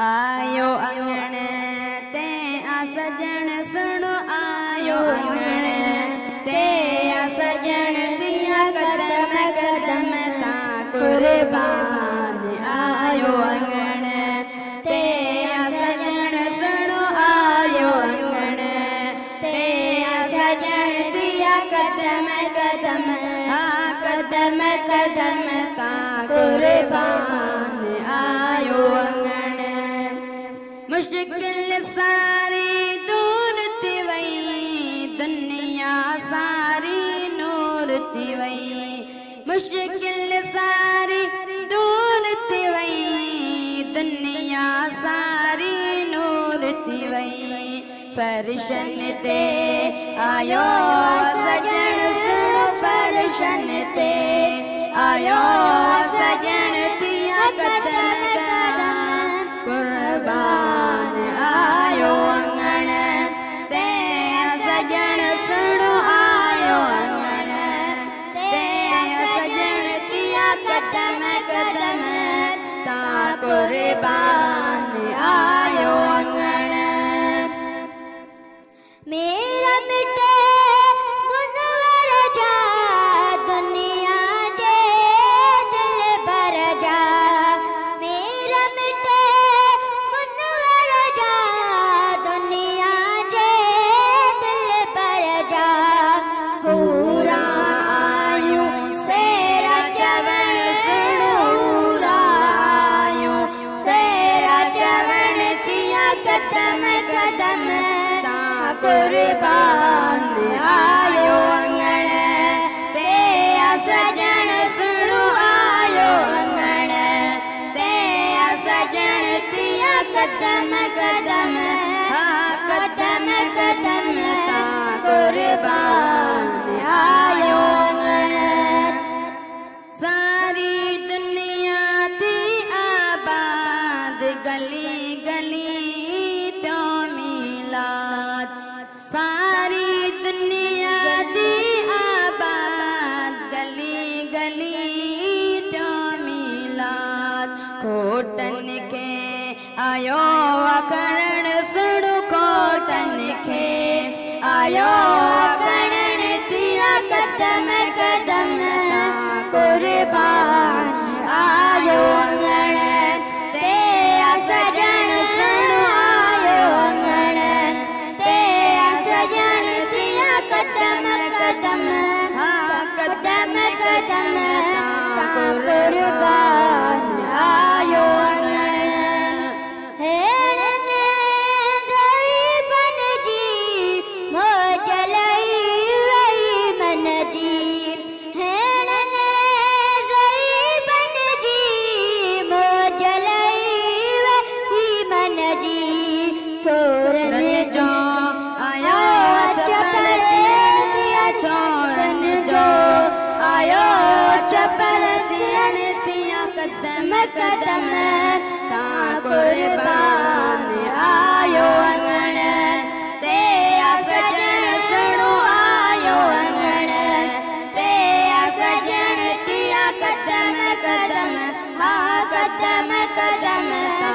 आयो अंगण ते आ सजन सुनो आयो अंगण ते आ सजन दिया कदम कदम ता कुर्बान आयो अंगण ते आ सजन सुनो आयो अंगण ते आ सजन दिया कदम कदम कदम कदम ता कुर्बान आयो अंगण। मुश्किल सारी दूर थी वई दुनिया सारी नूर थी वई। मुश्किल सारी दूर थी वई दुनिया सारी नूर थी वई। फर्शन ते आयो सजन सुनो फर्शन ते आयो सजन दिया कदम कदम कुर्बान आयो अंगण ते सजन सुनो आयो अंगण ते सजन दिया कदम कदम ता कुर्बान आयो अंगण। मेरा मिटे मुनवर जा दुनिया जे दिल भर जा। मेरा मिटे मुनवर जा दुनिया जे दिल भर जा। हूरा आयूं सेरा चवण सुनो हूरा आयूं सेरा चवण दिया कदम कदम कुर्बान आयो अंगण ते सजन सुनो आयो अंगण ते सजन दिया कदम कदम कदम कदम ता कुर्बान आयो अंगण। सारी दुनिया थी आबाद गली गली तो मिलाद। सारी दुनिया थी आबाद गली गली जो मिलाद। खोटन के आयो करण सुनो खोटन के आयो करण दिया कदम कदम कुर्बान आयो अंगण ते सजन सुनो आयो अंगण ते सजन दिया कदम कदम कदम कदम कुर्बान आयो अंगण। हेड़ने गई बन जी मोजलई वई मन जी। हेड़ने गई बन जी मोजलई वई मन जी। चोरन जो आयो चपर दिया चोरन जो आयो चपर दिया कदम कदम ता कुर्बान आयो अंगण ते सजन सुनो आयो अंगण ते सजन दिया कदम कदम कदम कदम ता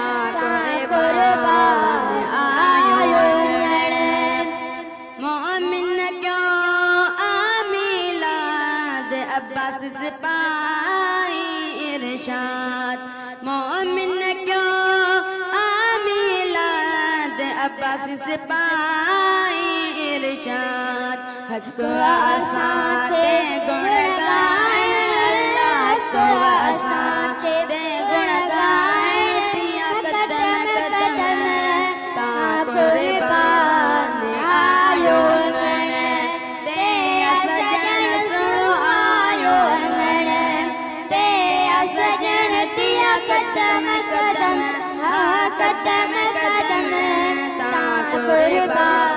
कुर्बान आयो अंगण। मोमिन क्यों आमिलाद अब्बास सिपाही इरशाद। मोमिन क्यों आमिलाद अब्बास सिपाही इरशाद। हक आसा ते गुण गायन अल्लाह हक आसा ते गुण गायन दिया कदम कदम ता कुर्बान आयो अंगण ते सजन सुनो आयो अंगण ते सजन दिया कदम कदम कदम कदम ता कुर्बान